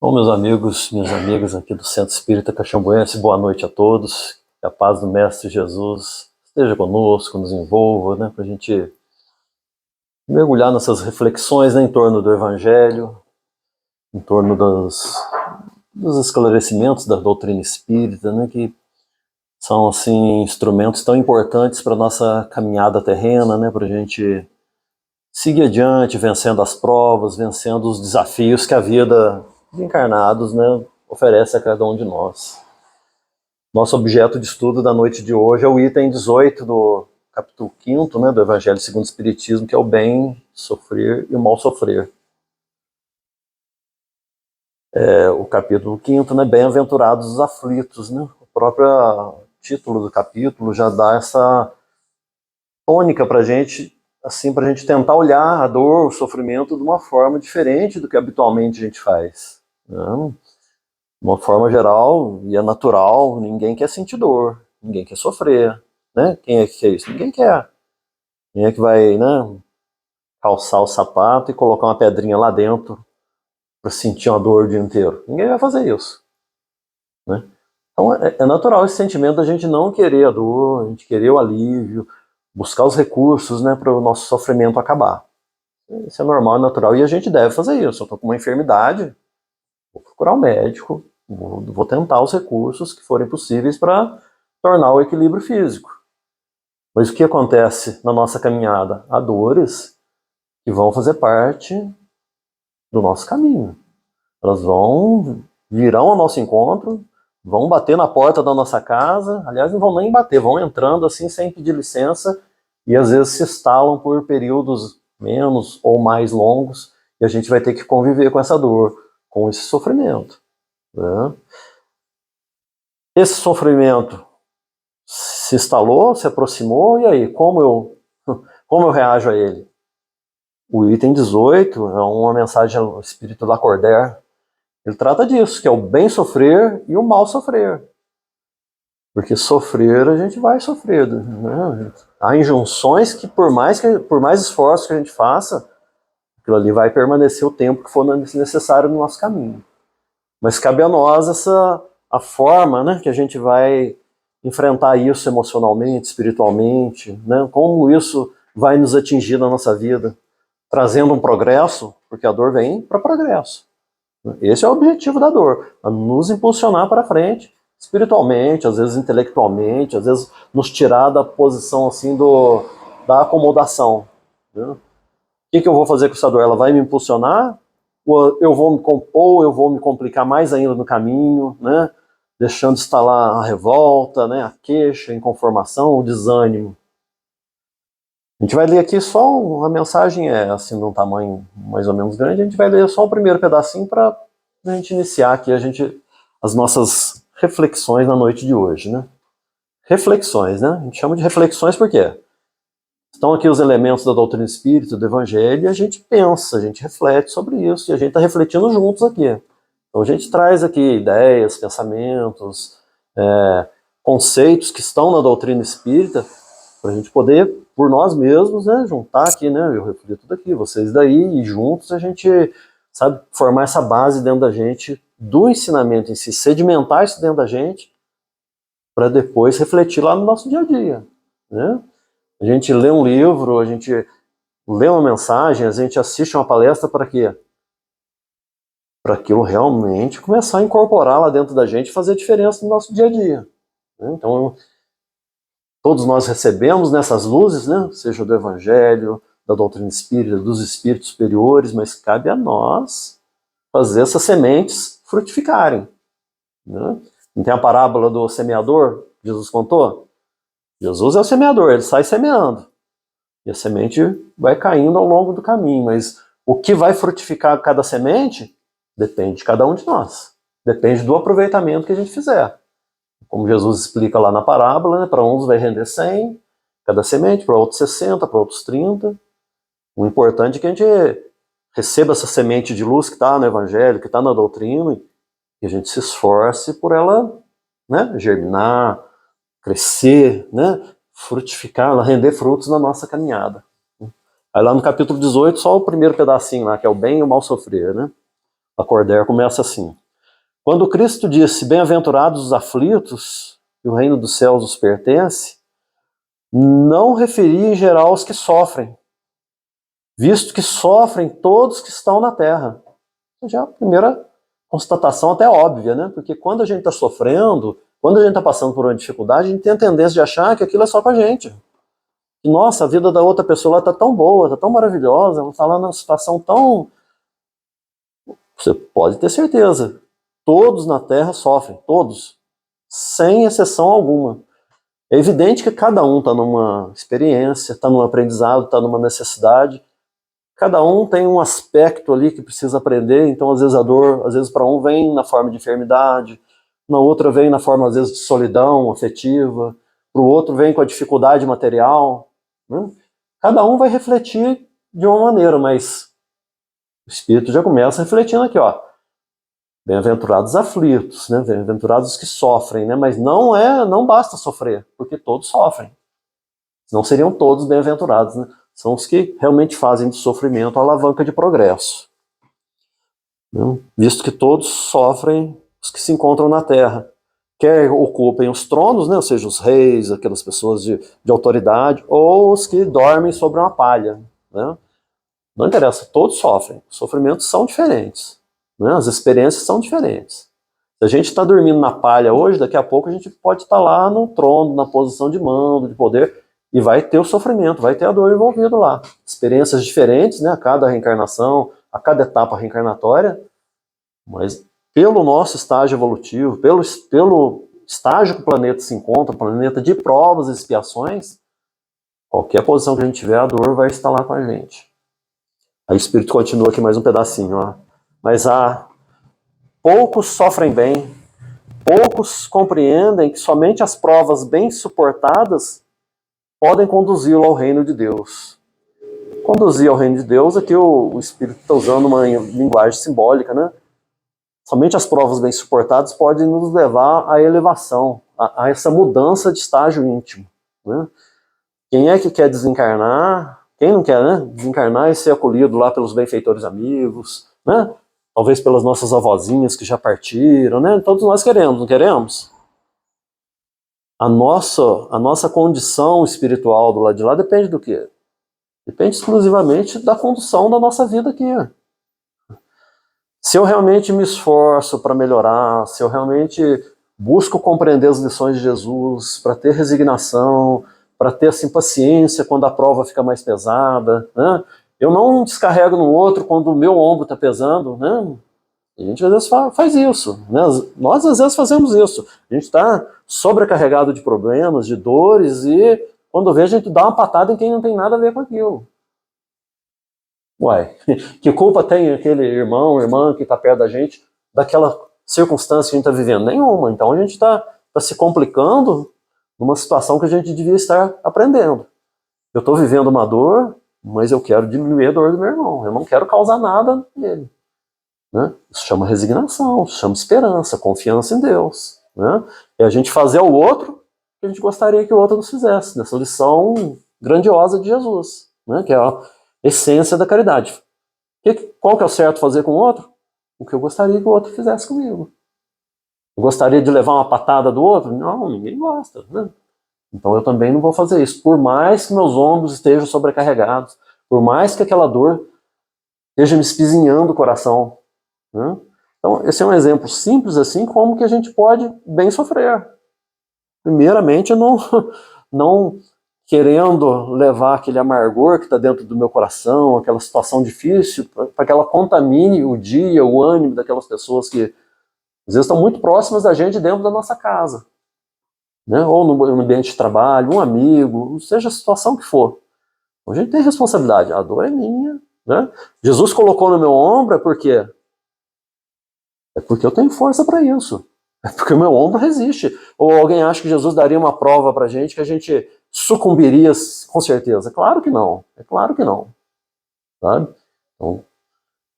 Bom, meus amigos, minhas amigas aqui do Centro Espírita Caxambuense, boa noite a todos. Que a paz do Mestre Jesus esteja conosco, nos envolva, né, para a gente mergulhar nessas reflexões, né, em torno do Evangelho, em torno dos esclarecimentos da doutrina espírita, né, que são assim instrumentos tão importantes para a nossa caminhada terrena, né, para a gente seguir adiante, vencendo as provas, vencendo os desafios que a vida de encarnados, né, oferece a cada um de nós. Nosso objeto de estudo da noite de hoje é o item 18 do capítulo 5º, né, do Evangelho segundo o Espiritismo, que é o bem sofrer e o mal sofrer. O capítulo 5º, né, bem-aventurados os aflitos, né? O próprio título do capítulo já dá essa tônica para a gente, assim, para a gente tentar olhar a dor, o sofrimento de uma forma diferente do que habitualmente a gente faz. Né? De uma forma geral, e é natural, ninguém quer sentir dor, ninguém quer sofrer, né? Quem é que quer isso? Ninguém quer. Quem é que vai, né, calçar o sapato e colocar uma pedrinha lá dentro para sentir uma dor o dia inteiro? Ninguém vai fazer isso, né? Então é natural esse sentimento da gente não querer a dor, a gente querer o alívio, buscar os recursos, né, para o nosso sofrimento acabar. Isso é normal, é natural, e a gente deve fazer isso. Eu estou com uma enfermidade, vou procurar um médico, vou tentar os recursos que forem possíveis para tornar o equilíbrio físico. Mas o que acontece na nossa caminhada? Há dores que vão fazer parte do nosso caminho. Elas virão ao nosso encontro, vão bater na porta da nossa casa, aliás, não vão nem bater, vão entrando assim sem pedir licença, e às vezes se instalam por períodos menos ou mais longos, e a gente vai ter que conviver com essa dor, com esse sofrimento. Né? Esse sofrimento se instalou, se aproximou, e aí, como eu reajo a ele? O item 18 é uma mensagem ao Espírito Lacordaire. Ele trata disso, que é o bem sofrer e o mal sofrer. Porque sofrer, a gente vai sofrer. Né? Há injunções que por mais esforço que a gente faça, aquilo ali vai permanecer o tempo que for necessário no nosso caminho. Mas cabe a nós a forma, né, que a gente vai enfrentar isso emocionalmente, espiritualmente, né, como isso vai nos atingir na nossa vida, trazendo um progresso, porque a dor vem para progresso. Esse é o objetivo da dor, a nos impulsionar para frente, espiritualmente, às vezes intelectualmente, às vezes nos tirar da posição assim da acomodação. Né? O que eu vou fazer com essa dor? Ela vai me impulsionar? Ou eu vou me compor, eu vou me complicar mais ainda no caminho, né? Deixando instalar a revolta, né? A queixa, a inconformação, o desânimo. A gente vai ler aqui só, a mensagem é assim, de um tamanho mais ou menos grande, a gente vai ler só o primeiro pedacinho para a gente iniciar aqui as nossas reflexões na noite de hoje, né? Reflexões, né? A gente chama de reflexões por quê? Estão aqui os elementos da doutrina espírita, do Evangelho, e a gente pensa, a gente reflete sobre isso, e a gente está refletindo juntos aqui. Então a gente traz aqui ideias, pensamentos, conceitos que estão na doutrina espírita, para a gente poder, por nós mesmos, né, juntar aqui, né, eu reflito tudo aqui, vocês daí, e juntos a gente, sabe, formar essa base dentro da gente, do ensinamento em si, sedimentar isso dentro da gente, para depois refletir lá no nosso dia a dia, né? A gente lê um livro, a gente lê uma mensagem, a gente assiste uma palestra para quê? Para aquilo realmente começar a incorporar lá dentro da gente e fazer diferença no nosso dia a dia. Então, todos nós recebemos nessas luzes, né? Seja do Evangelho, da doutrina espírita, dos espíritos superiores, mas cabe a nós fazer essas sementes frutificarem. Né? Não tem a parábola do semeador? Jesus contou? Jesus é o semeador, ele sai semeando. E a semente vai caindo ao longo do caminho, mas o que vai frutificar cada semente depende de cada um de nós. Depende do aproveitamento que a gente fizer. Como Jesus explica lá na parábola, né, para uns vai render 100 cada semente, para outros 60, para outros 30. O importante é que a gente receba essa semente de luz que está no Evangelho, que está na doutrina, e a gente se esforce por ela, né, germinar, crescer, né, frutificar, render frutos na nossa caminhada. Aí lá no capítulo 18, só o primeiro pedacinho lá, que é o bem e o mal sofrer, né? Lacordaire começa assim: quando Cristo disse, bem-aventurados os aflitos, e o reino dos céus os pertence, não referia em geral aos que sofrem, visto que sofrem todos que estão na terra. Já é a primeira constatação até óbvia, né? Porque quando a gente está sofrendo, quando a gente está passando por uma dificuldade, a gente tem a tendência de achar que aquilo é só com a gente. E, nossa, a vida da outra pessoa está tão boa, está tão maravilhosa, ela está lá numa situação tão... Você pode ter certeza, todos na Terra sofrem, todos, sem exceção alguma. É evidente que cada um está numa experiência, está num aprendizado, está numa necessidade. Cada um tem um aspecto ali que precisa aprender, então às vezes a dor, às vezes para um vem na forma de enfermidade, na outra vem na forma às vezes de solidão afetiva, para o outro vem com a dificuldade material, né? Cada um vai refletir de uma maneira, mas o Espírito já começa refletindo aqui, ó, bem-aventurados aflitos, né? Bem-aventurados que sofrem, né? Mas não basta sofrer, porque todos sofrem, não seriam todos bem-aventurados, né? São os que realmente fazem do sofrimento a alavanca de progresso. Né? Visto que todos sofrem os que se encontram na terra. Quer ocupem os tronos, né? Ou seja, os reis, aquelas pessoas de autoridade, ou os que dormem sobre uma palha. Né? Não interessa, todos sofrem. Os sofrimentos são diferentes. Né? As experiências são diferentes. Se a gente está dormindo na palha hoje, daqui a pouco a gente pode estar lá no trono, na posição de mando, de poder, e vai ter o sofrimento, vai ter a dor envolvida lá. Experiências diferentes, né, a cada reencarnação, a cada etapa reencarnatória, mas pelo nosso estágio evolutivo, pelo estágio que o planeta se encontra, planeta de provas e expiações, qualquer posição que a gente tiver, a dor vai estar lá com a gente. Aí o Espírito continua aqui mais um pedacinho, ó. Mas poucos sofrem bem, poucos compreendem que somente as provas bem suportadas podem conduzi-lo ao reino de Deus. Conduzir ao reino de Deus, aqui o Espírito está usando uma linguagem simbólica, né? Somente as provas bem suportadas podem nos levar à elevação, a essa mudança de estágio íntimo. Né? Quem é que quer desencarnar? Quem não quer, né? Desencarnar e ser acolhido lá pelos benfeitores amigos, né? Talvez pelas nossas avózinhas que já partiram, né? Todos nós queremos, não queremos? A nossa condição espiritual do lado de lá depende do quê? Depende exclusivamente da condução da nossa vida aqui. Se eu realmente me esforço para melhorar, se eu realmente busco compreender as lições de Jesus, para ter resignação, para ter assim, paciência quando a prova fica mais pesada, né? Eu não descarrego no outro quando o meu ombro está pesando, né? A gente às vezes faz isso, né? Nós às vezes fazemos isso. A gente está sobrecarregado de problemas, de dores, e quando vê a gente dá uma patada em quem não tem nada a ver com aquilo. Uai, que culpa tem aquele irmão, irmã que está perto da gente daquela circunstância que a gente está vivendo? Nenhuma. Então a gente está se complicando numa situação que a gente devia estar aprendendo. Eu estou vivendo uma dor, mas eu quero diminuir a dor do meu irmão. Eu não quero causar nada nele. Né? Isso chama resignação, isso chama esperança, confiança em Deus. Né? É a gente fazer ao outro o que a gente gostaria que o outro nos fizesse, nessa lição grandiosa de Jesus, né? Que é a essência da caridade. Qual que é o certo fazer com o outro? O que eu gostaria que o outro fizesse comigo. Eu gostaria de levar uma patada do outro? Não, ninguém gosta. Né? Então eu também não vou fazer isso. Por mais que meus ombros estejam sobrecarregados, por mais que aquela dor esteja me espizinhando o coração. Né? Então esse é um exemplo simples assim, como que a gente pode bem sofrer. Primeiramente, não querendo levar aquele amargor que está dentro do meu coração, aquela situação difícil, para que ela contamine o dia, o ânimo daquelas pessoas que às vezes estão muito próximas da gente dentro da nossa casa, né? Ou no ambiente de trabalho, um amigo, seja a situação que for. A gente tem responsabilidade, a dor é minha. Né? Jesus colocou no meu ombro, por quê? É porque eu tenho força para isso. É porque o meu ombro resiste. Ou alguém acha que Jesus daria uma prova para a gente que a gente sucumbiria com certeza? Claro que não. É claro que não. Sabe? Então,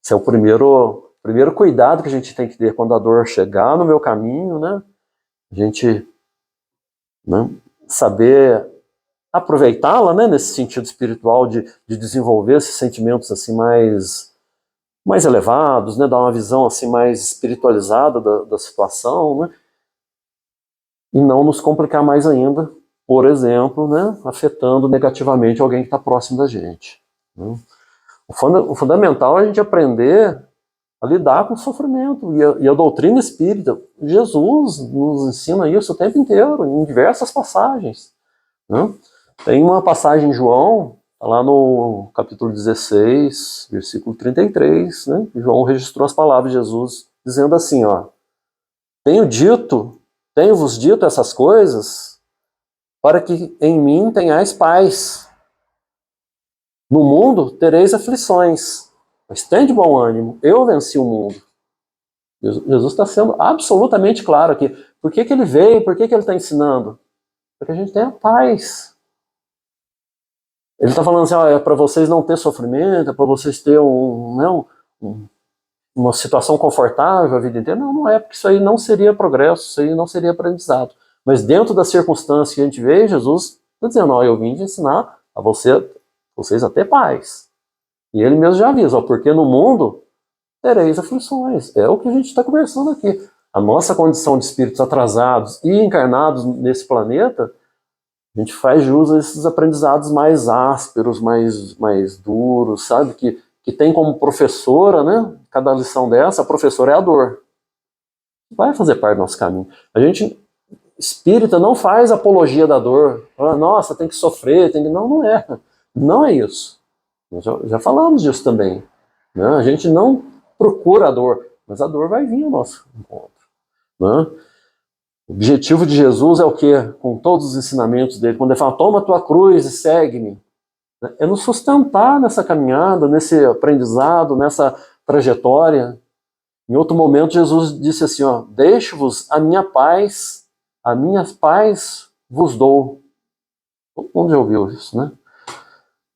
esse é o primeiro cuidado que a gente tem que ter quando a dor chegar no meu caminho, né? A gente, né, saber aproveitá-la, né, nesse sentido espiritual de desenvolver esses sentimentos assim mais mais elevados, né, dar uma visão assim mais espiritualizada da situação, né, e não nos complicar mais ainda, por exemplo, né, afetando negativamente alguém que está próximo da gente. Né. O fundamental é a gente aprender a lidar com o sofrimento, e a doutrina espírita, Jesus nos ensina isso o tempo inteiro, em diversas passagens. Né. Tem uma passagem em João, lá no capítulo 16, versículo 33, né? João registrou as palavras de Jesus, dizendo assim, ó, tenho-vos dito essas coisas, para que em mim tenhais paz. No mundo tereis aflições, mas tende bom ânimo, eu venci o mundo. Jesus está sendo absolutamente claro aqui. Por que ele veio? Por que ele está ensinando? Para que a gente tenha paz. Ele está falando assim, ó, é para vocês não ter sofrimento, é para vocês terem uma situação confortável a vida inteira. Não, não é, porque isso aí não seria progresso, isso aí não seria aprendizado. Mas dentro das circunstâncias que a gente vê, Jesus está dizendo, ó, eu vim de ensinar a vocês a ter paz. E ele mesmo já avisa, ó, porque no mundo tereis aflições. É o que a gente está conversando aqui. A nossa condição de espíritos atrasados e encarnados nesse planeta, a gente faz jus a esses aprendizados mais ásperos, mais duros, sabe? Que tem como professora, né? Cada lição dessa, a professora é a dor. Vai fazer parte do nosso caminho. A gente, espírita, não faz apologia da dor. Fala, nossa, tem que sofrer, tem que... Não, não é. Não é isso. Nós já falamos disso também. Né? A gente não procura a dor, mas a dor vai vir ao nosso encontro. Né? O objetivo de Jesus é o quê? Com todos os ensinamentos dele, quando ele fala, toma tua cruz e segue-me, é nos sustentar nessa caminhada, nesse aprendizado, nessa trajetória. Em outro momento, Jesus disse assim, ó, deixo-vos a minha paz vos dou. Todo mundo já ouviu isso, né?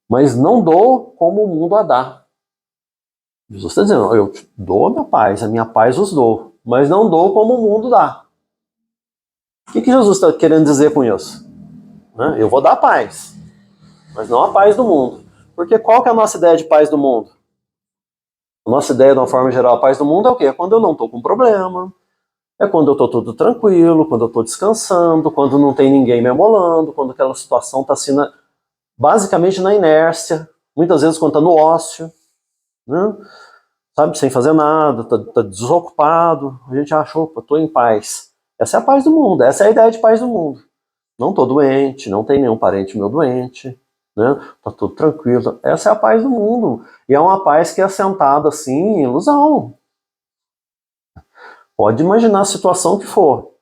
Mas não dou como o mundo a dá. Jesus está dizendo, eu te dou a minha paz vos dou, mas não dou como o mundo dá. O que Jesus está querendo dizer com isso? Eu vou dar paz, mas não a paz do mundo. Porque qual que é a nossa ideia de paz do mundo? A nossa ideia, de uma forma geral, a paz do mundo é o quê? É quando eu não estou com problema, é quando eu estou tudo tranquilo, quando eu estou descansando, quando não tem ninguém me amolando, quando aquela situação está assim, basicamente na inércia, muitas vezes quando está no ócio, né? Sabe, sem fazer nada, está desocupado, a gente acha, opa, estou em paz. Essa é a paz do mundo, essa é a ideia de paz do mundo. Não estou doente, não tem nenhum parente meu doente, né? Tá tudo tranquilo. Essa é a paz do mundo. E é uma paz que é assentada assim em ilusão. Pode imaginar a situação que for,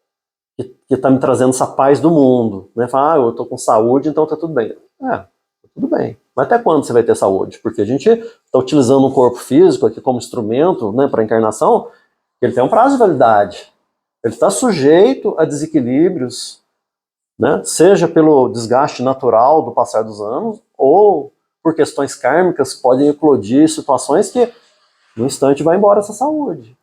que está me trazendo essa paz do mundo. Né? Fala, eu estou com saúde, então está tudo bem. Tá tudo bem. Mas até quando você vai ter saúde? Porque a gente está utilizando um corpo físico aqui como instrumento, né, para a encarnação, ele tem um prazo de validade. Ele está sujeito a desequilíbrios, né? Seja pelo desgaste natural do passar dos anos, ou por questões kármicas que podem eclodir situações que no instante vai embora essa saúde.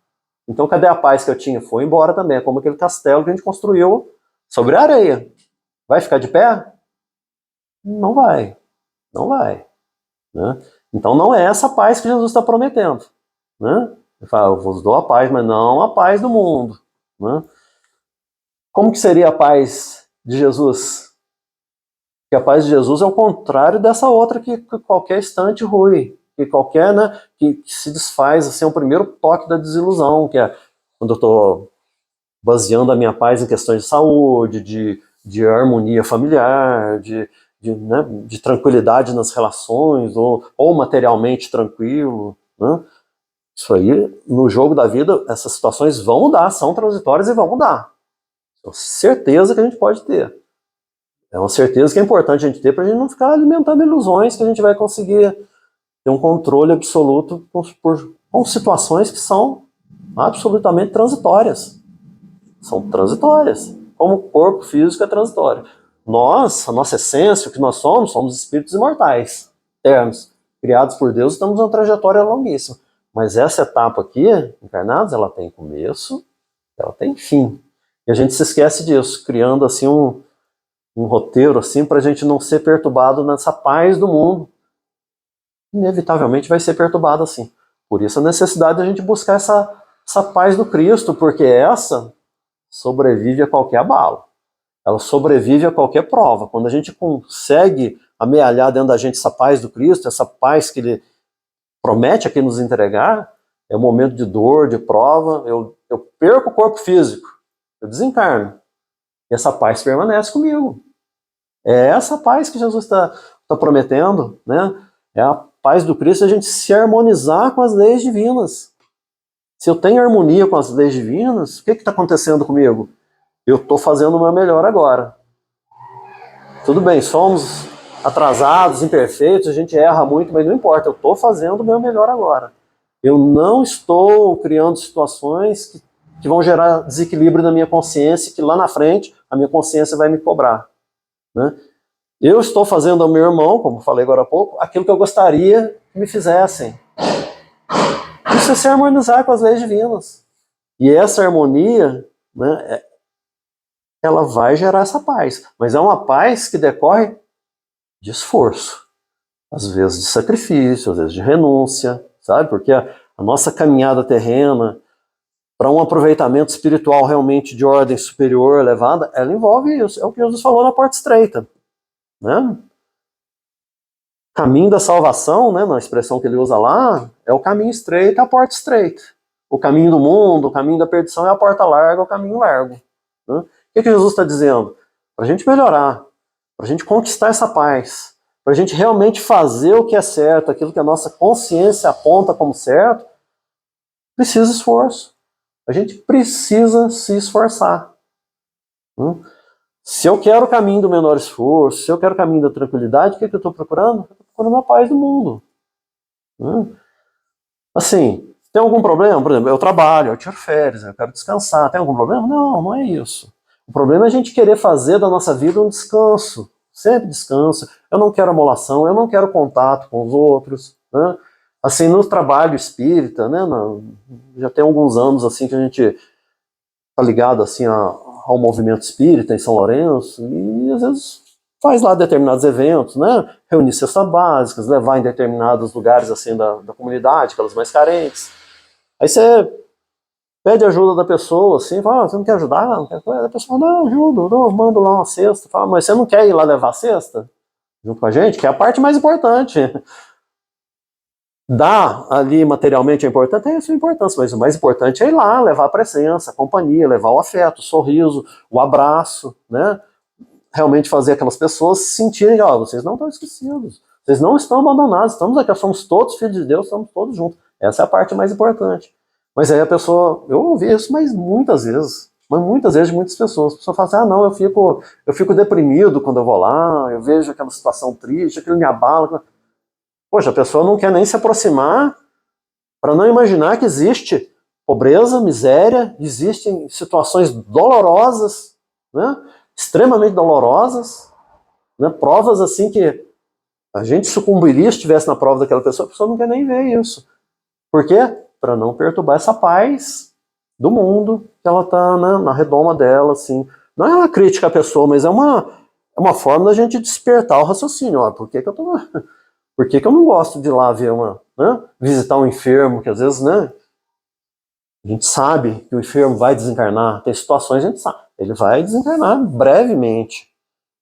Então cadê a paz que eu tinha? Foi embora também, é como aquele castelo que a gente construiu sobre a areia. Vai ficar de pé? Não vai. Não vai. Né? Então não é essa paz que Jesus está prometendo. Né? Ele fala, eu vos dou a paz, mas não a paz do mundo. Né? Como que seria a paz de Jesus? Porque a paz de Jesus é o contrário dessa outra que qualquer instante rui, que qualquer, né, que se desfaz, assim, é o primeiro toque da desilusão, que é quando eu estou baseando a minha paz em questões de saúde, de harmonia familiar, né, de tranquilidade nas relações, ou materialmente tranquilo, né? Isso aí, no jogo da vida, essas situações vão mudar, são transitórias e vão mudar. É uma certeza que a gente pode ter. É uma certeza que é importante a gente ter para a gente não ficar alimentando ilusões que a gente vai conseguir ter um controle absoluto com situações que são absolutamente transitórias. São transitórias. Como o corpo físico é transitório. Nós, a nossa essência, o que nós somos espíritos imortais, eternos, criados por Deus, estamos numa trajetória longuíssima. Mas essa etapa aqui, encarnados, ela tem começo, ela tem fim. E a gente se esquece disso, criando assim um roteiro assim para a gente não ser perturbado nessa paz do mundo. Inevitavelmente vai ser perturbado assim. Por isso a necessidade da gente buscar essa paz do Cristo, porque essa sobrevive a qualquer abalo. Ela sobrevive a qualquer prova. Quando a gente consegue amealhar dentro da gente essa paz do Cristo, essa paz que Ele promete aqui nos entregar, é um momento de dor, de prova, eu perco o corpo físico, eu desencarno. E essa paz permanece comigo. É essa paz que Jesus está prometendo, né? É a paz do Cristo, a gente se harmonizar com as leis divinas. Se eu tenho harmonia com as leis divinas, o que está acontecendo comigo? Eu estou fazendo o meu melhor agora. Tudo bem, somos atrasados, imperfeitos, a gente erra muito, mas não importa, eu estou fazendo o meu melhor agora. Eu não estou criando situações que vão gerar desequilíbrio na minha consciência, que lá na frente a minha consciência vai me cobrar, né? Eu estou fazendo ao meu irmão, como falei agora há pouco, aquilo que eu gostaria que me fizessem. Isso é se harmonizar com as leis divinas. E essa harmonia, né, ela vai gerar essa paz. Mas é uma paz que decorre de esforço. Às vezes de sacrifício, às vezes de renúncia, sabe? Porque a nossa caminhada terrena para um aproveitamento espiritual realmente de ordem superior, elevada, ela envolve isso. É o que Jesus falou na porta estreita, né? Caminho da salvação, né, na expressão que ele usa lá, é o caminho estreito, a porta estreita. O caminho do mundo, o caminho da perdição é a porta larga, o caminho largo. Né? O que Jesus está dizendo? Para a gente melhorar, para a gente conquistar essa paz, para a gente realmente fazer o que é certo, aquilo que a nossa consciência aponta como certo, precisa esforço. A gente precisa se esforçar. Se eu quero o caminho do menor esforço, se eu quero o caminho da tranquilidade, o que eu estou procurando? Eu estou procurando a paz do mundo. Assim, tem algum problema? Por exemplo, eu trabalho, eu tiro férias, eu quero descansar. Tem algum problema? Não, não é isso. O problema é a gente querer fazer da nossa vida um descanso. Sempre descanso. Eu não quero amolação, eu não quero contato com os outros. Né? Assim, no trabalho espírita, né, já tem alguns anos assim que a gente está ligado assim ao movimento espírita em São Lourenço, e às vezes faz lá determinados eventos, né? Reunir cestas básicas, levar em determinados lugares assim da comunidade, aquelas mais carentes. Aí você pede ajuda da pessoa, assim, fala, você não quer ajudar? Não quer coisa? A pessoa, não, ajudo, não, mando lá uma cesta. Fala, mas você não quer ir lá levar a cesta? Junto com a gente? Que é a parte mais importante. Dar ali materialmente é importante, tem a sua importância, mas o mais importante é ir lá, levar a presença, a companhia, levar o afeto, o sorriso, o abraço, né? Realmente fazer aquelas pessoas sentirem, ó, vocês não estão esquecidos, vocês não estão abandonados, estamos aqui, somos todos filhos de Deus, estamos todos juntos. Essa é a parte mais importante. Mas aí a pessoa, eu ouvi isso, mas muitas vezes de muitas pessoas. A pessoa fala assim, não, eu fico deprimido quando eu vou lá, eu vejo aquela situação triste, aquilo me abala. Poxa, a pessoa não quer nem se aproximar para não imaginar que existe pobreza, miséria, existem situações dolorosas, né? Extremamente dolorosas, né? Provas assim que a gente sucumbiria se estivesse na prova daquela pessoa, a pessoa não quer nem ver isso. Por quê? Para não perturbar essa paz do mundo que ela está, né, na redoma dela, assim. Não é uma crítica à pessoa, mas é uma forma da gente despertar o raciocínio. Ó, por que eu não gosto de ir lá ver né, visitar um enfermo, que às vezes, né, a gente sabe que o enfermo vai desencarnar, tem situações a gente sabe, ele vai desencarnar brevemente.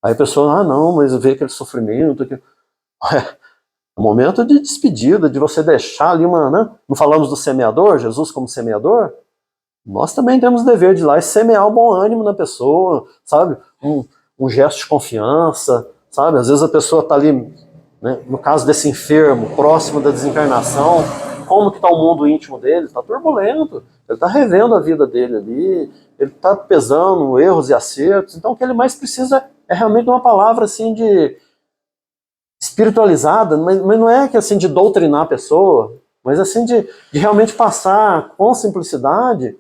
Aí a pessoa, não, mas vê aquele sofrimento. É um momento de despedida, de você deixar ali né, não falamos do semeador, Jesus como semeador? Nós também temos o dever de ir lá e semear um bom ânimo na pessoa, sabe? Um gesto de confiança, sabe? Às vezes a pessoa está ali, né, no caso desse enfermo, próximo da desencarnação, como que está o mundo íntimo dele? Está turbulento, ele está revendo a vida dele ali, ele está pesando erros e acertos, então o que ele mais precisa é realmente uma palavra assim de espiritualizada, mas não é que assim de doutrinar a pessoa, mas assim de realmente passar com simplicidade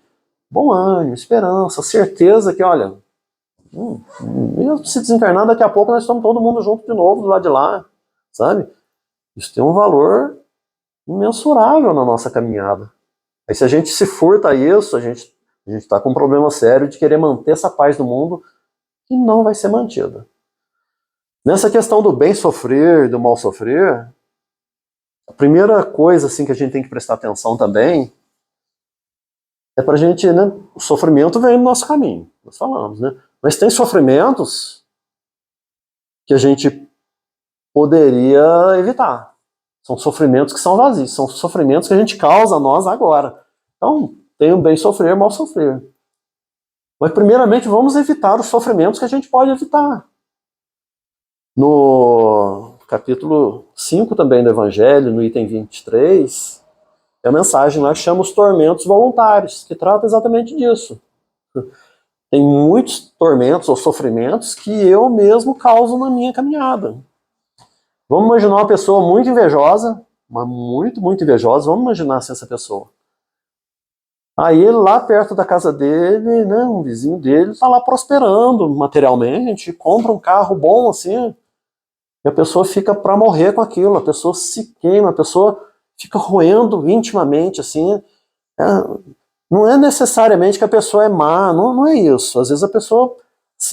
bom ânimo, esperança, certeza que, olha, mesmo se desencarnar, daqui a pouco nós estamos todo mundo junto de novo do lado de lá, sabe? Isso tem um valor imensurável na nossa caminhada. Aí se a gente se furta a isso, a gente está com um problema sério de querer manter essa paz do mundo que não vai ser mantida. Nessa questão do bem sofrer, do mal sofrer, A primeira coisa assim, que a gente tem que prestar atenção também é para a gente, né, o sofrimento vem no nosso caminho, nós falamos, né? Mas tem sofrimentos que a gente poderia evitar. São sofrimentos que são vazios, são sofrimentos que a gente causa a nós agora. Então, tem o bem sofrer, mal sofrer. Mas, primeiramente, vamos evitar os sofrimentos que a gente pode evitar. No capítulo 5 também do Evangelho, no item 23, é a mensagem lá que chama os tormentos voluntários, que trata exatamente disso. Tem muitos tormentos ou sofrimentos que eu mesmo causo na minha caminhada. Vamos imaginar uma pessoa muito invejosa, muito invejosa, vamos imaginar assim, essa pessoa. Aí lá perto da casa dele, né, um vizinho dele está lá prosperando materialmente, compra um carro bom assim, e a pessoa fica para morrer com aquilo, a pessoa se queima, a pessoa fica roendo intimamente assim. É, não é necessariamente que a pessoa é má, não é isso. Às vezes a pessoa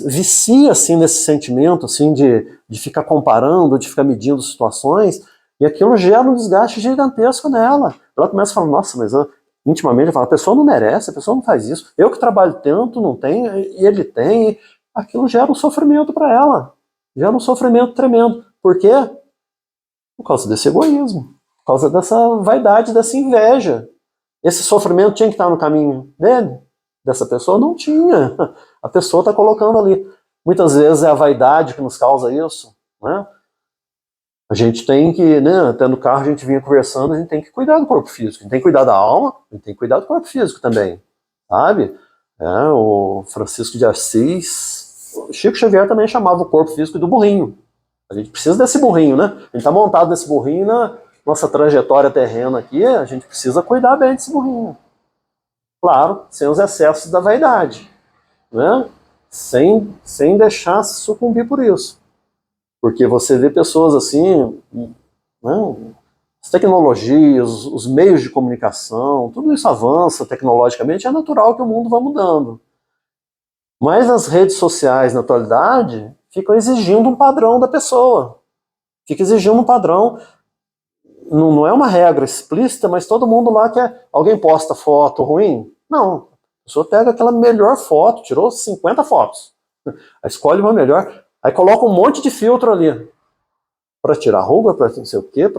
vicia assim nesse sentimento assim de ficar comparando, de ficar medindo situações, e aquilo gera um desgaste gigantesco nela. Ela começa a falar, nossa, mas intimamente ela fala, a pessoa não merece, a pessoa não faz isso. Eu que trabalho tanto, não tenho, e ele tem. Aquilo gera um sofrimento para ela. Gera um sofrimento tremendo. Por quê? Por causa desse egoísmo. Por causa dessa vaidade, dessa inveja. Esse sofrimento tinha que estar no caminho dele? Dessa pessoa? Não tinha. A pessoa está colocando ali. Muitas vezes é a vaidade que nos causa isso, né? A gente tem que, né, até no carro a gente vinha conversando, a gente tem que cuidar do corpo físico, a gente tem que cuidar da alma, a gente tem que cuidar do corpo físico também, sabe? O Francisco de Assis, o Chico Xavier também chamava o corpo físico do burrinho. A gente precisa desse burrinho, né? A gente está montado nesse burrinho na nossa trajetória terrena aqui, a gente precisa cuidar bem desse burrinho. Claro, sem os excessos da vaidade, né? Sem deixar se sucumbir por isso. Porque você vê pessoas assim, né? As tecnologias, os meios de comunicação, tudo isso avança tecnologicamente, é natural que o mundo vá mudando. Mas as redes sociais, na atualidade, ficam exigindo um padrão da pessoa. Fica exigindo um padrão. Não é uma regra explícita, mas todo mundo lá quer. Alguém posta foto ruim? Não. A pessoa pega aquela melhor foto, tirou 50 fotos. Aí escolhe uma melhor, aí coloca um monte de filtro ali. Para tirar ruga, para não sei o quê.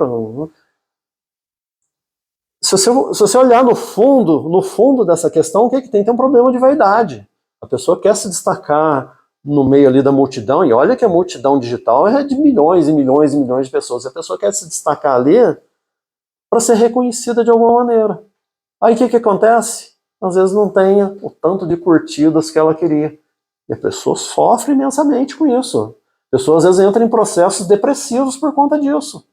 Se você olhar no fundo dessa questão, o que tem? Tem um problema de vaidade. A pessoa quer se destacar no meio ali da multidão, e olha que a multidão digital é de milhões e milhões e milhões de pessoas. A pessoa quer se destacar ali para ser reconhecida de alguma maneira. Aí o que acontece? Às vezes não tem o tanto de curtidas que ela queria. E a pessoa sofre imensamente com isso. A pessoa às vezes entra em processos depressivos por conta disso.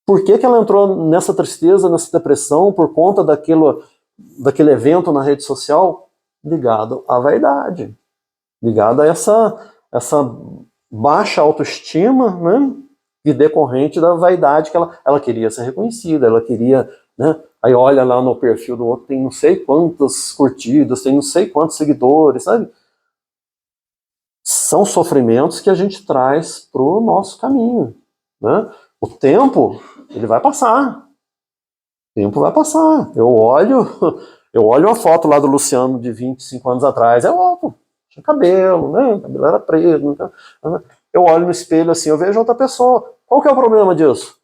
Por que ela entrou nessa tristeza, nessa depressão, por conta daquele evento na rede social? Ligado à vaidade. Ligado a essa baixa autoestima, né? E decorrente da vaidade que ela queria ser reconhecida, ela queria, né? Aí olha lá no perfil do outro, tem não sei quantas curtidas, tem não sei quantos seguidores, sabe? São sofrimentos que a gente traz para o nosso caminho, né? O tempo, ele vai passar. O tempo vai passar. Eu olho uma foto lá do Luciano de 25 anos atrás, tinha cabelo, né? O cabelo era preto. Eu olho no espelho assim, eu vejo outra pessoa. Qual que é o problema disso?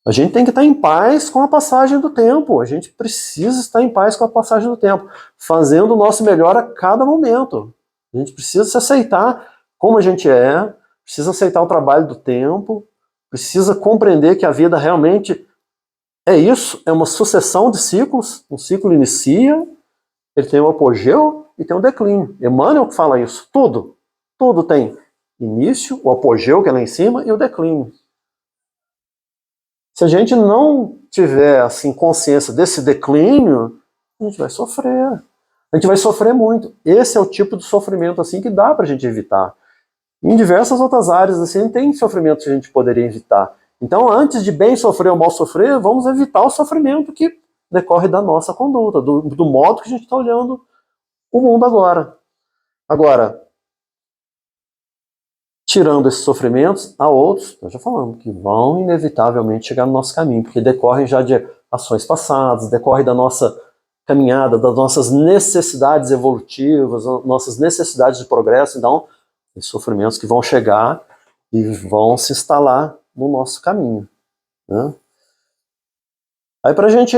A gente tem que estar em paz com a passagem do tempo. A gente precisa estar em paz com a passagem do tempo, fazendo o nosso melhor a cada momento. A gente precisa se aceitar como a gente é, precisa aceitar o trabalho do tempo, precisa compreender que a vida realmente é isso, é uma sucessão de ciclos. Um ciclo inicia, ele tem o apogeu e tem o declínio. Emmanuel que fala isso. Tudo tem início, o apogeu que é lá em cima e o declínio. Se a gente não tiver assim consciência desse declínio, a gente vai sofrer. A gente vai sofrer muito. Esse é o tipo de sofrimento assim que dá para a gente evitar. Em diversas outras áreas assim tem sofrimento que a gente poderia evitar. Então, antes de bem sofrer ou mal sofrer, vamos evitar o sofrimento que decorre da nossa conduta, do modo que a gente está olhando o mundo agora. Agora, tirando esses sofrimentos, há outros, eu já falamos, que vão inevitavelmente chegar no nosso caminho, porque decorrem já de ações passadas, decorrem da nossa caminhada, das nossas necessidades evolutivas, nossas necessidades de progresso. Então, tem sofrimentos que vão chegar e vão se instalar no nosso caminho, né? Aí, para a gente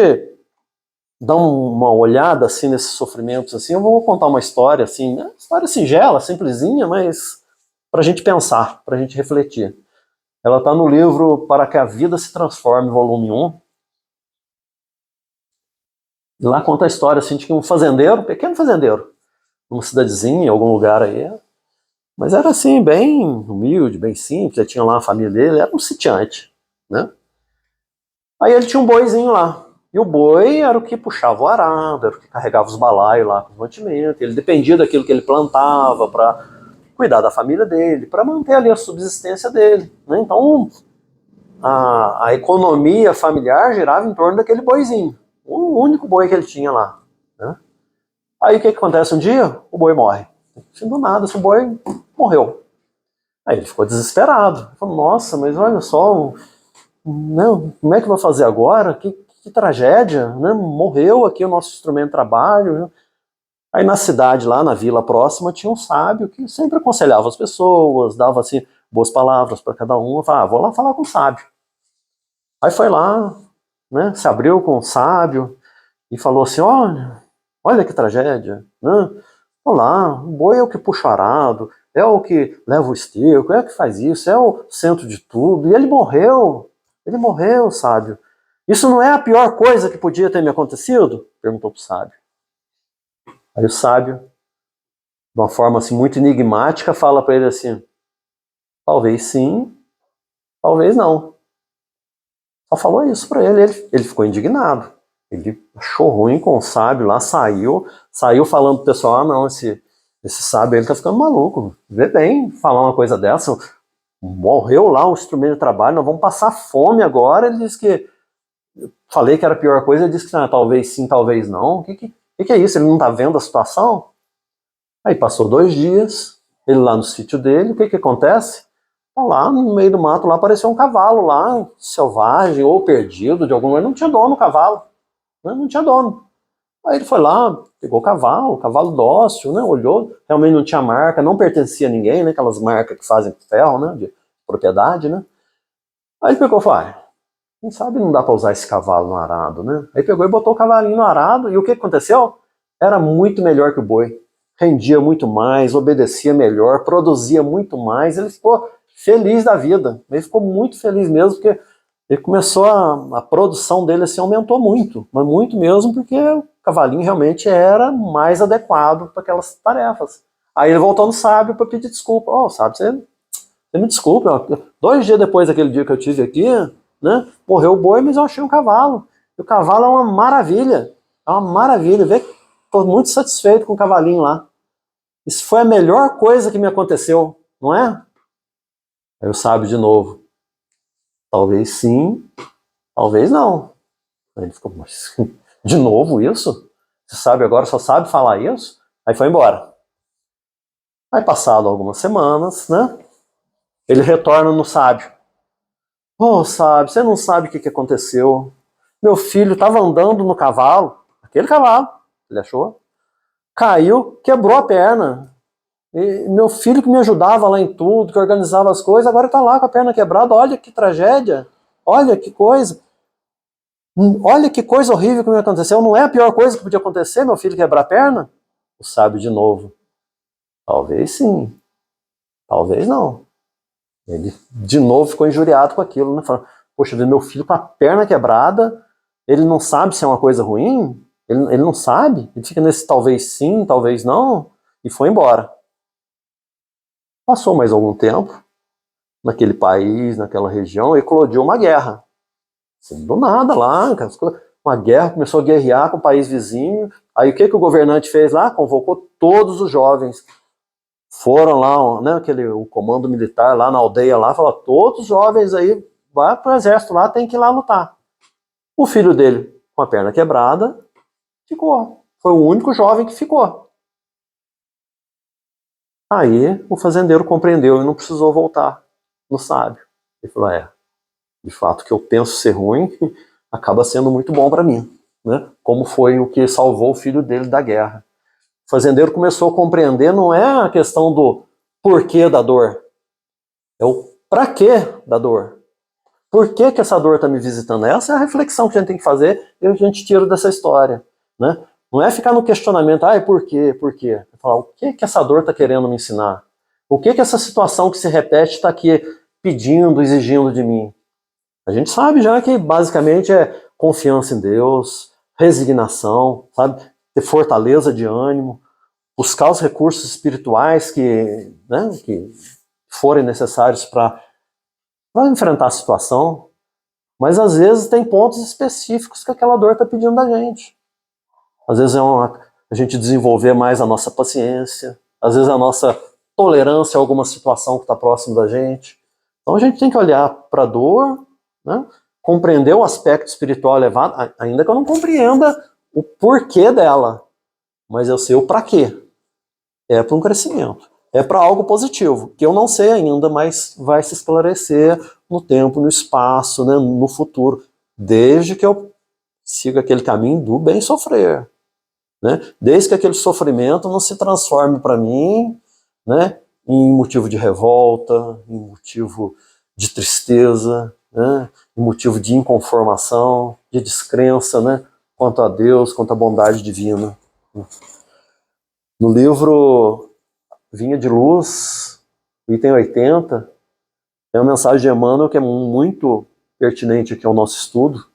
dar uma olhada assim nesses sofrimentos, assim, eu vou contar uma história assim, né? História singela, simplesinha, mas para a gente pensar, para a gente refletir. Ela está no livro Para que a Vida se Transforme, volume 1. E lá conta a história assim, de que um fazendeiro, um pequeno fazendeiro, numa cidadezinha, em algum lugar aí, mas era assim, bem humilde, bem simples, ele tinha lá a família dele, era um sitiante, né? Aí ele tinha um boizinho lá, e o boi era o que puxava o arado, era o que carregava os balaios lá com o mantimento, ele dependia daquilo que ele plantava para cuidar da família dele, para manter ali a subsistência dele, né? Então a economia familiar girava em torno daquele boizinho, o único boi que ele tinha lá, né? Aí o que acontece um dia? O boi morre. Do nada, esse boi morreu. Aí ele ficou desesperado. Ele falou, nossa, mas olha só, não, como é que eu vou fazer agora? Que tragédia, né? Morreu aqui o nosso instrumento de trabalho, né? Aí na cidade, lá na vila próxima, tinha um sábio que sempre aconselhava as pessoas, dava assim boas palavras para cada um. Falava, vou lá falar com o sábio. Aí foi lá, né? Se abriu com o sábio e falou assim, olha que tragédia, né? Olá, o boi é o que puxa o arado, é o que leva o esterco, é o que faz isso, é o centro de tudo. E ele morreu, sábio. Isso não é a pior coisa que podia ter me acontecido? Perguntou pro sábio. Aí o sábio, de uma forma assim muito enigmática, fala para ele assim: talvez sim, talvez não. Só falou isso para ele ficou indignado. Ele achou ruim com o sábio lá, saiu falando pro pessoal: ah, não, esse sábio ele tá ficando maluco. Vê bem falar uma coisa dessa. Morreu lá o instrumento de trabalho, nós vamos passar fome agora. Ele disse que. Falei que era a pior coisa, ele disse que talvez sim, talvez não. O que é isso? Ele não tá vendo a situação? Aí passou 2 dias, ele lá no sítio dele, o que acontece? Tá lá no meio do mato, lá apareceu um cavalo lá, selvagem ou perdido de algum lugar, não tinha dono o cavalo, né? Não tinha dono. Aí ele foi lá, pegou o cavalo dócil, né? Olhou, realmente não tinha marca, não pertencia a ninguém, né? Aquelas marcas que fazem ferro, né? De propriedade, né? Aí ele pegou e falou, quem sabe não dá para usar esse cavalo no arado, né? Aí pegou e botou o cavalinho no arado, e o que aconteceu? Era muito melhor que o boi. Rendia muito mais, obedecia melhor, produzia muito mais. Ele ficou feliz da vida. Ele ficou muito feliz mesmo, porque ele começou a produção dele assim, aumentou muito, mas muito mesmo, porque o cavalinho realmente era mais adequado para aquelas tarefas. Aí ele voltou no sábio para pedir desculpa. Sábio, você me desculpa, 2 dias depois daquele dia que eu tive aqui, né, morreu o boi, mas eu achei um cavalo. E o cavalo é uma maravilha. É uma maravilha. Estou muito satisfeito com o cavalinho lá. Isso foi a melhor coisa que me aconteceu, não é? Aí o sábio de novo. Talvez sim, talvez não. Aí ele ficou, mas de novo isso? Você sabe agora, só sabe falar isso? Aí foi embora. Aí passado algumas semanas, né? Ele retorna no sábio. Sábio, você não sabe o que aconteceu. Meu filho estava andando no cavalo, aquele cavalo, ele achou, caiu, quebrou a perna. E meu filho que me ajudava lá em tudo, que organizava as coisas, agora está lá com a perna quebrada. Olha que tragédia, olha que coisa. Olha que coisa horrível que me aconteceu. Não é a pior coisa que podia acontecer, meu filho quebrar a perna? O sábio de novo. Talvez sim, talvez não. Ele de novo ficou injuriado com aquilo, né? Falando, poxa, meu filho com a perna quebrada, ele não sabe se é uma coisa ruim? Ele não sabe? Ele fica nesse talvez sim, talvez não, e foi embora. Passou mais algum tempo, naquele país, naquela região, eclodiu uma guerra. Assim, do nada lá, uma guerra, começou a guerrear com o país vizinho. Aí o que o governante fez lá? Convocou todos os jovens. Foram lá, né, o comando militar lá na aldeia lá, falou, todos os jovens aí, vai pro exército lá, tem que ir lá lutar. O filho dele, com a perna quebrada, ficou. Foi o único jovem que ficou. Aí o fazendeiro compreendeu e não precisou voltar no sábio. Ele falou, de fato, o que eu penso ser ruim acaba sendo muito bom para mim, né? Como foi o que salvou o filho dele da guerra. O fazendeiro começou a compreender, não é a questão do porquê da dor, é o pra quê da dor. Por que que essa dor está me visitando? Essa é a reflexão que a gente tem que fazer e a gente tira dessa história, né? Não é ficar no questionamento, por quê, por quê? É falar, o que que essa dor está querendo me ensinar? O que que essa situação que se repete está aqui pedindo, exigindo de mim? A gente sabe já que basicamente é confiança em Deus, resignação, sabe? Ter fortaleza de ânimo, buscar os recursos espirituais que forem necessários para enfrentar a situação, mas às vezes tem pontos específicos que aquela dor está pedindo da gente. Às vezes a gente desenvolver mais a nossa paciência, às vezes a nossa tolerância a alguma situação que está próximo da gente. Então a gente tem que olhar para a dor, né? Compreender o aspecto espiritual elevado, ainda que eu não compreenda o porquê dela, mas eu sei o para quê. É para um crescimento. É para algo positivo, que eu não sei ainda, mas vai se esclarecer no tempo, no espaço, né, no futuro, desde que eu siga aquele caminho do bem sofrer, né? Desde que aquele sofrimento não se transforme para mim, né, em motivo de revolta, em motivo de tristeza, né, em motivo de inconformação, de descrença, né, quanto a Deus, quanto à bondade divina. No livro Vinha de Luz, item 80, tem uma mensagem de Emmanuel que é muito pertinente aqui ao nosso estudo.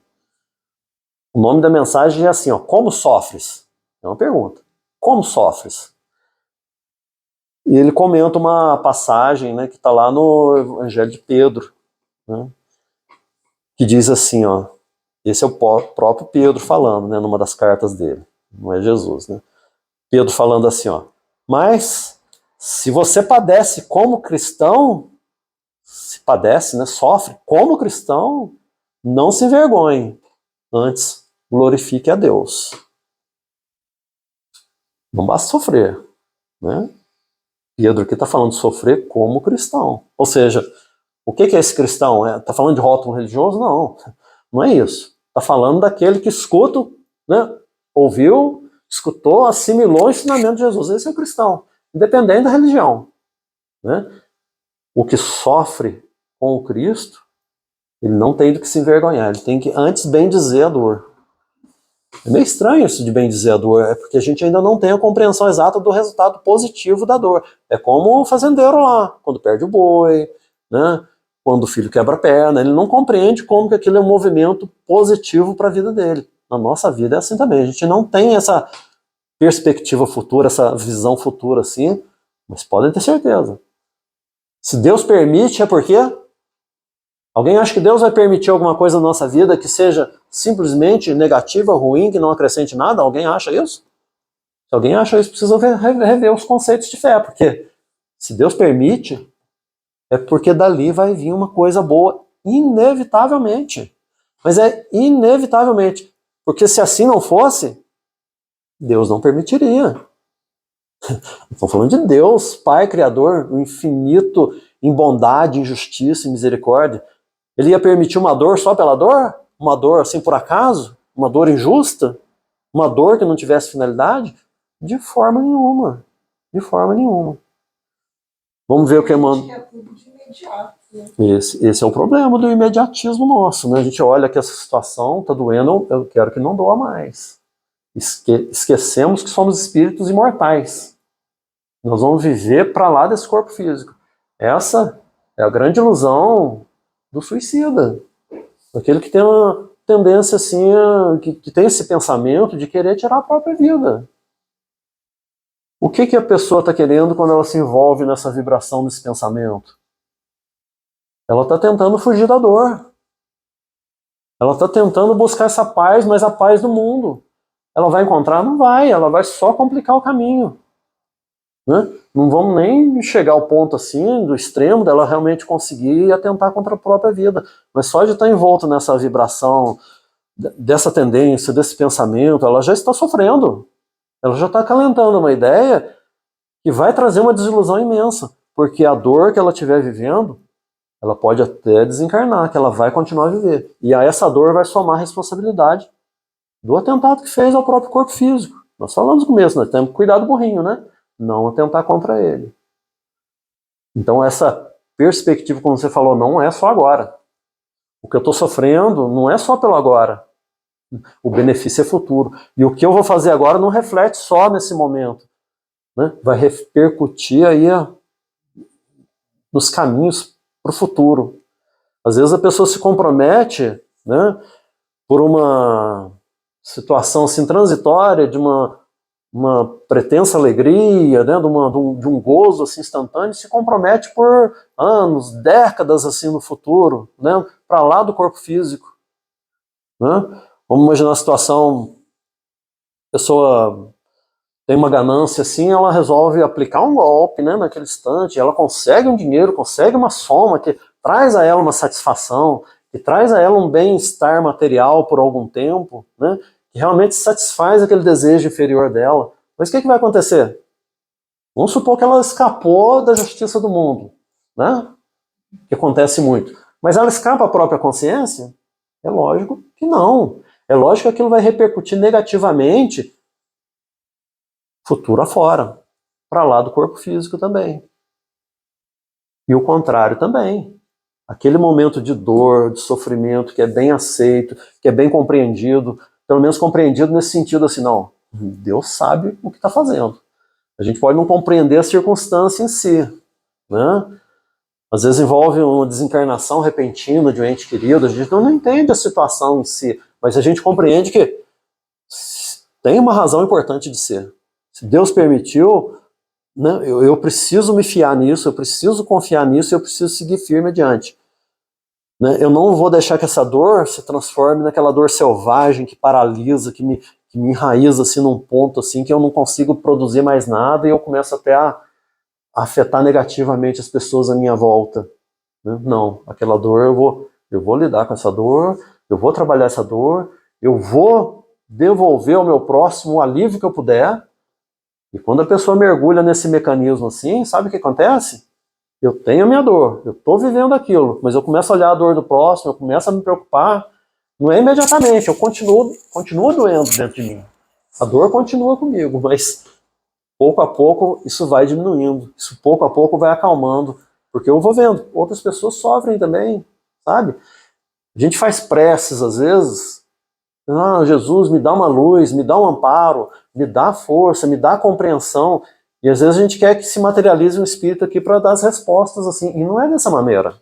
O nome da mensagem é assim, como sofres? É uma pergunta. Como sofres? E ele comenta uma passagem, né, que está lá no Evangelho de Pedro, né, que diz assim, esse é o próprio Pedro falando, né, numa das cartas dele, não é Jesus, né? Pedro falando assim, mas se você padece como cristão, se padece, né, sofre como cristão, não se envergonhe, antes glorifique a Deus. Não basta sofrer, né? Pedro aqui está falando de sofrer como cristão. Ou seja, o que é esse cristão? Está falando de rótulo religioso? Não, não é isso. Está falando daquele que escuta, né, ouviu, escutou, assimilou o ensinamento de Jesus. Esse é o cristão, independente da religião, né? O que sofre com o Cristo, ele não tem do que se envergonhar, ele tem que antes bem dizer a dor. É meio estranho isso de bem dizer a dor, é porque a gente ainda não tem a compreensão exata do resultado positivo da dor. É como o fazendeiro lá, quando perde o boi, né? Quando o filho quebra a perna, ele não compreende como que aquilo é um movimento positivo para a vida dele. Na nossa vida é assim também, a gente não tem essa perspectiva futura, essa visão futura assim, mas podem ter certeza. Se Deus permite, é porque alguém acha que Deus vai permitir alguma coisa na nossa vida que seja simplesmente negativa, ruim, que não acrescente nada? Alguém acha isso? Se alguém acha isso, precisa rever os conceitos de fé, porque se Deus permite, é porque dali vai vir uma coisa boa, inevitavelmente. Mas é inevitavelmente, porque se assim não fosse, Deus não permitiria. Estamos falando de Deus, Pai, Criador, o infinito em bondade, em justiça e misericórdia. Ele ia permitir uma dor só pela dor? Uma dor assim por acaso? Uma dor injusta? Uma dor que não tivesse finalidade? De forma nenhuma. De forma nenhuma. Vamos ver o que Emmanuel... Esse é o problema do imediatismo nosso, né? A gente olha que essa situação está doendo, eu quero que não doa mais. Esquecemos que somos espíritos imortais. Nós vamos viver para lá desse corpo físico. Essa é a grande ilusão do suicida. Aquele que tem uma tendência assim, que tem esse pensamento de querer tirar a própria vida. O que a pessoa está querendo quando ela se envolve nessa vibração, nesse pensamento? Ela está tentando fugir da dor. Ela está tentando buscar essa paz, mas a paz do mundo. Ela vai encontrar? Não vai, ela vai só complicar o caminho. Né? Não vamos nem chegar ao ponto assim, do extremo, dela realmente conseguir atentar contra a própria vida. Mas só de estar envolta nessa vibração, dessa tendência, desse pensamento, ela já está sofrendo. Ela já está acalentando uma ideia que vai trazer uma desilusão imensa, porque a dor que ela estiver vivendo, ela pode até desencarnar, que ela vai continuar a viver. E a essa dor vai somar a responsabilidade do atentado que fez ao próprio corpo físico. Nós falamos no começo, nós temos que cuidar do burrinho, né? Não atentar contra ele. Então essa perspectiva, como você falou, não é só agora. O que eu estou sofrendo não é só pelo agora. O benefício é futuro. E o que eu vou fazer agora não reflete só nesse momento, né? Vai repercutir aí nos caminhos para o futuro. Às vezes a pessoa se compromete, né, por uma situação assim transitória, de uma pretensa alegria, né, de um gozo assim, instantâneo, se compromete por anos, décadas assim no futuro, né, para lá do corpo físico. Né? Vamos imaginar a situação, a pessoa tem uma ganância assim, ela resolve aplicar um golpe, né, naquele instante, ela consegue um dinheiro, consegue uma soma que traz a ela uma satisfação, que traz a ela um bem-estar material por algum tempo, né, que realmente satisfaz aquele desejo inferior dela. Mas o que vai acontecer? Vamos supor que ela escapou da justiça do mundo, né? Que acontece muito. Mas ela escapa à própria consciência? É lógico que não. É lógico que aquilo vai repercutir negativamente futuro afora, para lá do corpo físico também. E o contrário também. Aquele momento de dor, de sofrimento, que é bem aceito, que é bem compreendido, pelo menos compreendido nesse sentido assim, não, Deus sabe o que está fazendo. A gente pode não compreender a circunstância em si, né? Às vezes envolve uma desencarnação repentina de um ente querido, a gente não entende a situação em si, mas a gente compreende que tem uma razão importante de ser. Se Deus permitiu, né, eu preciso me fiar nisso, eu preciso confiar nisso, eu preciso seguir firme adiante. Né? Eu não vou deixar que essa dor se transforme naquela dor selvagem que paralisa, que me enraiza assim, num ponto assim, que eu não consigo produzir mais nada e eu começo até a afetar negativamente as pessoas à minha volta. Né? Não, aquela dor eu vou lidar com essa dor, eu vou trabalhar essa dor, eu vou devolver ao meu próximo o alívio que eu puder. E quando a pessoa mergulha nesse mecanismo assim, sabe o que acontece? Eu tenho a minha dor, eu estou vivendo aquilo, mas eu começo a olhar a dor do próximo, eu começo a me preocupar, não é imediatamente, eu continuo doendo dentro de mim. A dor continua comigo, mas pouco a pouco isso vai diminuindo, isso pouco a pouco vai acalmando, porque eu vou vendo, outras pessoas sofrem também, sabe? A gente faz preces às vezes, ah, Jesus, me dá uma luz, me dá um amparo, me dá força, me dá compreensão. E às vezes a gente quer que se materialize um espírito aqui para dar as respostas assim, e não é dessa maneira.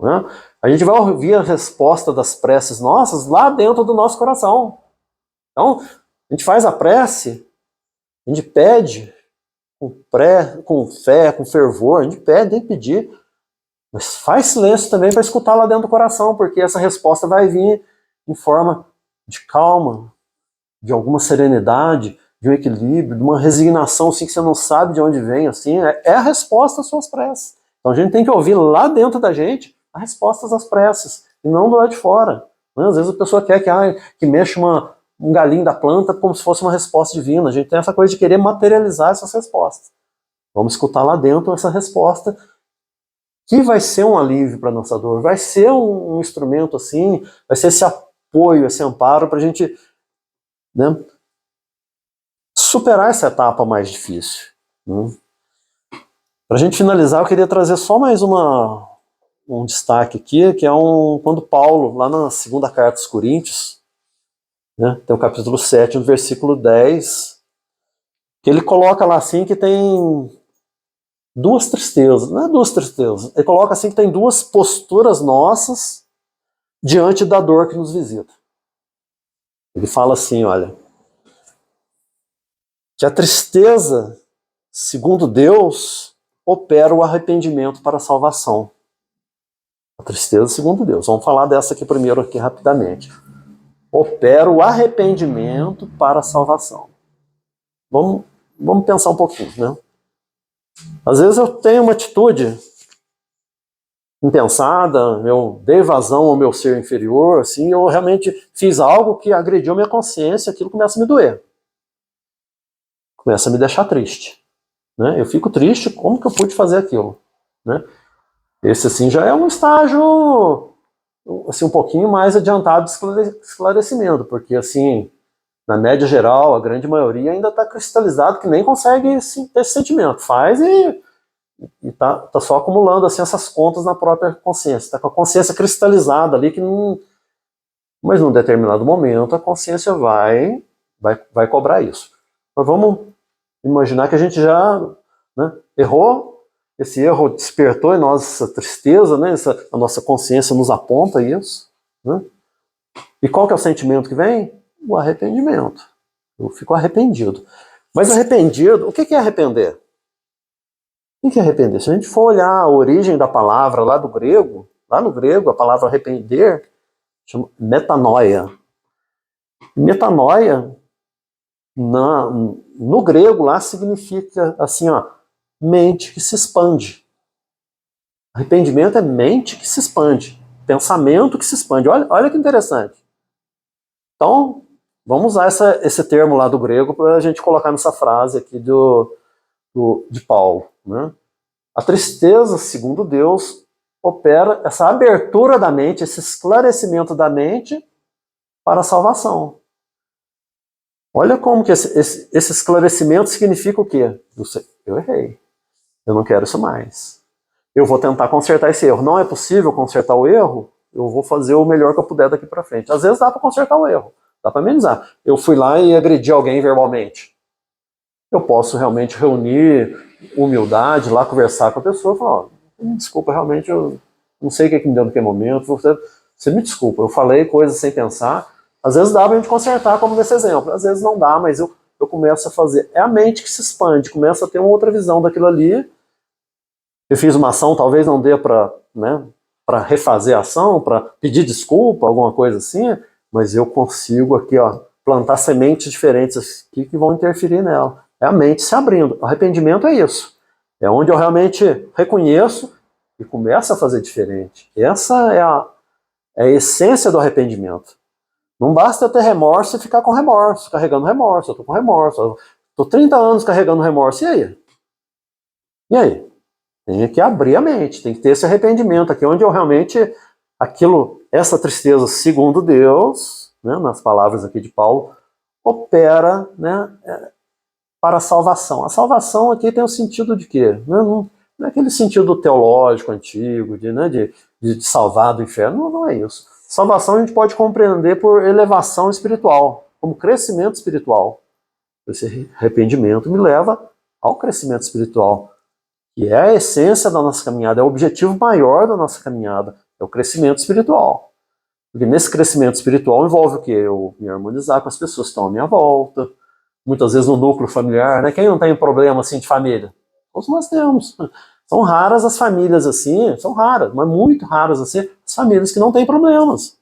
Né? A gente vai ouvir a resposta das preces nossas lá dentro do nosso coração. Então, a gente faz a prece, a gente pede com fé, com fervor, a gente pede, tem que pedir, mas faz silêncio também para escutar lá dentro do coração, porque essa resposta vai vir em forma de calma, de alguma serenidade, de um equilíbrio, de uma resignação assim, que você não sabe de onde vem, assim, é a resposta às suas preces. Então a gente tem que ouvir lá dentro da gente as respostas às preces, e não do lado de fora. Né? Às vezes a pessoa quer que mexa um galinho da planta como se fosse uma resposta divina. A gente tem essa coisa de querer materializar essas respostas. Vamos escutar lá dentro essa resposta, que vai ser um alívio para a nossa dor, vai ser um instrumento assim, vai ser esse apoio, esse amparo para a gente, né, superar essa etapa mais difícil. Né? Para a gente finalizar, eu queria trazer só mais um destaque aqui, que é quando Paulo, lá na segunda carta aos Coríntios, né, tem o capítulo 7, no versículo 10, que ele coloca lá assim que tem duas tristezas, não é duas tristezas, ele coloca assim que tem duas posturas nossas diante da dor que nos visita. Ele fala assim, olha, que a tristeza, segundo Deus, opera o arrependimento para a salvação. A tristeza, segundo Deus. Vamos falar dessa aqui primeiro, aqui rapidamente. Opera o arrependimento para a salvação. Vamos pensar um pouquinho, né? Às vezes eu tenho uma atitude impensada, eu dei vazão ao meu ser inferior, assim, eu realmente fiz algo que agrediu minha consciência, aquilo começa a me doer. Começa a me deixar triste. né? Eu fico triste, como que eu pude fazer aquilo, né? Esse, assim, já é um estágio, assim, um pouquinho mais adiantado de esclarecimento, porque, assim, na média geral, a grande maioria ainda está cristalizado, que nem consegue ter esse sentimento. Faz e tá só acumulando, assim, essas contas na própria consciência. Está com a consciência cristalizada ali, que não... Mas num determinado momento a consciência vai cobrar isso. Mas vamos imaginar que a gente já, né, errou, esse erro despertou em nós essa tristeza, né, a nossa consciência nos aponta isso. Né? E qual que é o sentimento que vem? O arrependimento. Eu fico arrependido. Mas arrependido, o que é arrepender? O que é arrepender? Se a gente for olhar a origem da palavra lá no grego, a palavra arrepender chama metanoia. Metanoia, no grego lá, significa assim, ó, mente que se expande. Arrependimento é mente que se expande, pensamento que se expande. Olha que interessante. Então, vamos usar esse termo lá do grego para a gente colocar nessa frase aqui de Paulo. Né? A tristeza, segundo Deus, opera essa abertura da mente, esse esclarecimento da mente para a salvação. Olha como que esse esclarecimento significa o quê? Eu errei. Eu não quero isso mais. Eu vou tentar consertar esse erro. Não é possível consertar o erro? Eu vou fazer o melhor que eu puder daqui para frente. Às vezes dá para consertar o erro. Dá para amenizar. Eu fui lá e agredi alguém verbalmente. Eu posso realmente reunir humildade, lá conversar com a pessoa e falar, ó, desculpa, realmente eu não sei o que me deu naquele momento, você me desculpa, eu falei coisas sem pensar. Às vezes dá pra gente consertar, como nesse exemplo, às vezes não dá, mas eu começo a fazer. É a mente que se expande, começa a ter uma outra visão daquilo ali. Eu fiz uma ação, talvez não dê para, né, para refazer a ação, para pedir desculpa, alguma coisa assim, mas eu consigo aqui, ó, plantar sementes diferentes aqui que vão interferir nela. É a mente se abrindo. O arrependimento é isso. É onde eu realmente reconheço e começo a fazer diferente. Essa é a essência do arrependimento. Não basta eu ter remorso e ficar com remorso, carregando remorso. Eu tô com remorso. Eu tô 30 anos carregando remorso. E aí? E aí? Tem que abrir a mente, tem que ter esse arrependimento aqui, onde eu realmente, essa tristeza, segundo Deus, né, nas palavras aqui de Paulo, opera, né, para a salvação. A salvação aqui tem o sentido de quê? Não é aquele sentido teológico antigo, de salvar do inferno, não é isso. Salvação a gente pode compreender por elevação espiritual, como crescimento espiritual. Esse arrependimento me leva ao crescimento espiritual, que é a essência da nossa caminhada, é o objetivo maior da nossa caminhada, é o crescimento espiritual. Porque nesse crescimento espiritual envolve o quê? Eu me harmonizar com as pessoas que estão à minha volta, muitas vezes no núcleo familiar, né? Quem não tem problema assim de família? Todos nós temos. São raras as famílias assim, são raras, mas muito raras assim, as famílias que não têm problemas.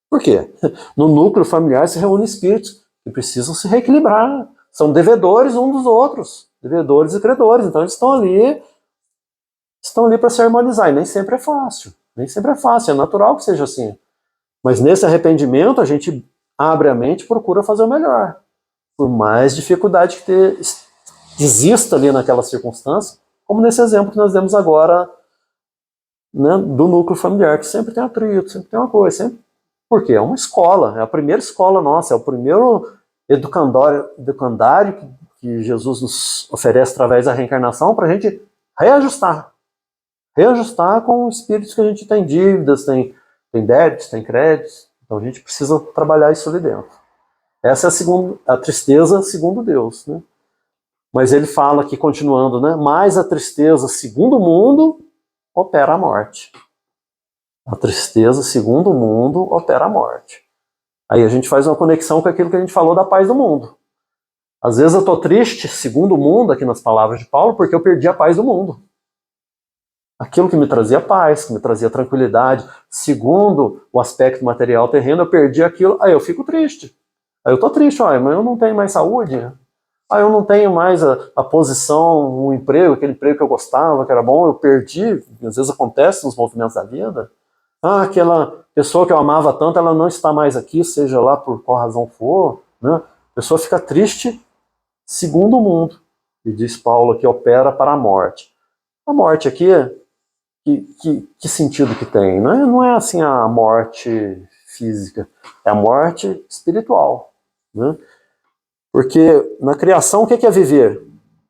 Por quê? No núcleo familiar se reúnem espíritos que precisam se reequilibrar, são devedores uns dos outros, devedores e credores, então eles estão ali para se harmonizar, e nem sempre é fácil, é natural que seja assim. Mas nesse arrependimento a gente abre a mente e procura fazer o melhor. Por mais dificuldade que exista ali naquela circunstância, como nesse exemplo que nós demos agora, né, do núcleo familiar, que sempre tem atrito, sempre tem uma coisa, sempre. Por quê? É uma escola, é a primeira escola nossa, é o primeiro educandário que Jesus nos oferece através da reencarnação para a gente reajustar com espíritos que a gente tem dívidas, tem débitos, tem créditos. Então a gente precisa trabalhar isso ali dentro. Essa é a tristeza segundo Deus, né? Mas ele fala aqui, continuando, né? Mas a tristeza segundo o mundo opera a morte. A tristeza segundo o mundo opera a morte. Aí a gente faz uma conexão com aquilo que a gente falou da paz do mundo. Às vezes eu estou triste, segundo o mundo, aqui nas palavras de Paulo, porque eu perdi a paz do mundo. Aquilo que me trazia paz, que me trazia tranquilidade, segundo o aspecto material terreno, eu perdi aquilo, aí eu fico triste. Aí eu estou triste, olha, mas eu não tenho mais saúde, aí eu não tenho mais a posição, o emprego, aquele emprego que eu gostava, que era bom, eu perdi, às vezes acontece nos movimentos da vida. Ah, aquela pessoa que eu amava tanto, ela não está mais aqui, seja lá por qual razão for, né? A pessoa fica triste segundo o mundo. que diz Paulo que opera para a morte. A morte aqui, que sentido que tem? Não é assim a morte física, é a morte espiritual, né? Porque na criação, o que é viver?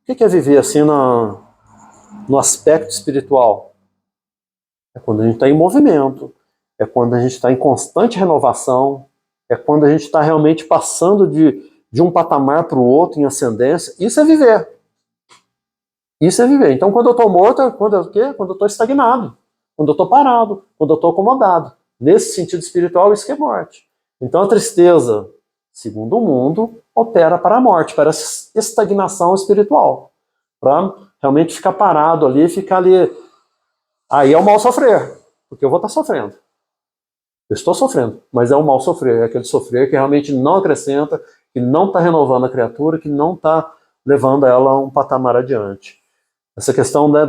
O que é viver assim no aspecto espiritual? É quando a gente está em movimento, é quando a gente está em constante renovação, é quando a gente está realmente passando de um patamar para o outro em ascendência. Isso é viver. Isso é viver. Então, quando eu estou morto, quando eu estou estagnado, quando eu estou parado, quando eu estou acomodado. Nesse sentido espiritual, isso que é morte. Então, a tristeza, segundo o mundo, opera para a morte, para a estagnação espiritual. Para realmente ficar parado ali, ficar ali. Aí é o mal sofrer, porque eu vou estar sofrendo. Eu estou sofrendo, mas é o mal sofrer, é aquele sofrer que realmente não acrescenta, que não está renovando a criatura, que não está levando ela a um patamar adiante. Essa questão, né,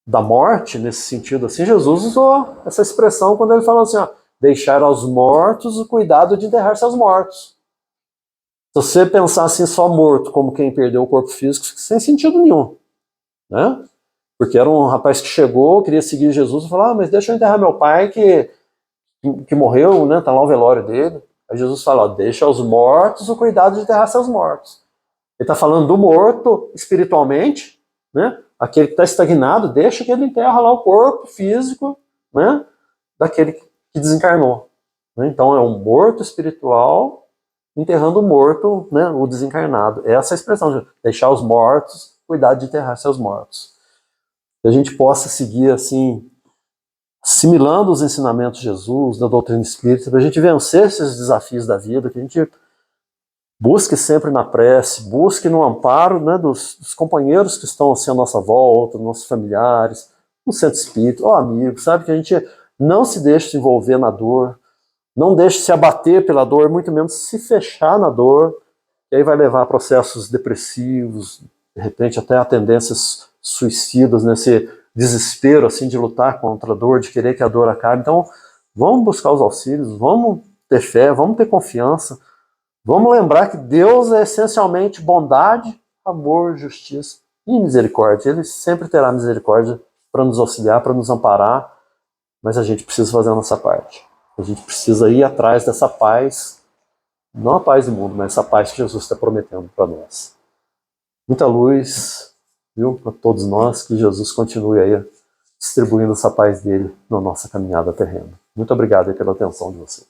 da morte, nesse sentido assim, Jesus usou essa expressão quando ele falou assim, ó, deixar aos mortos o cuidado de enterrar seus mortos. Se você pensar assim, só morto, como quem perdeu o corpo físico, sem sentido nenhum, né? Porque era um rapaz que chegou, queria seguir Jesus e falou, mas deixa eu enterrar meu pai que morreu, né? Tá lá o velório dele. Aí Jesus fala, ó, deixa aos mortos o cuidado de enterrar seus mortos. Ele está falando do morto espiritualmente, né? Aquele que está estagnado, deixa que ele enterra lá o corpo físico, né? Daquele que desencarnou. Né? Então é um morto espiritual enterrando o morto, né? O desencarnado. Essa é a expressão de deixar os mortos, cuidar de enterrar seus mortos. Que a gente possa seguir assim, assimilando os ensinamentos de Jesus, da doutrina espírita, para a gente vencer esses desafios da vida, que a gente busque sempre na prece, busque no amparo, né, dos companheiros que estão assim à nossa volta, nossos familiares, no centro espírita, ou amigos, sabe? Que a gente não se deixe se envolver na dor, não deixe se abater pela dor, muito menos se fechar na dor, que aí vai levar a processos depressivos, de repente até a tendências suicidas, nesse desespero assim de lutar contra a dor, de querer que a dor acabe. Então, vamos buscar os auxílios, vamos ter fé, vamos ter confiança, vamos lembrar que Deus é essencialmente bondade, amor, justiça e misericórdia. Ele sempre terá misericórdia para nos auxiliar, para nos amparar, mas a gente precisa fazer a nossa parte. A gente precisa ir atrás dessa paz, não a paz do mundo, mas essa paz que Jesus está prometendo para nós. Muita luz, viu, para todos nós, que Jesus continue aí distribuindo essa paz dele na nossa caminhada terrena. Muito obrigado aí pela atenção de vocês.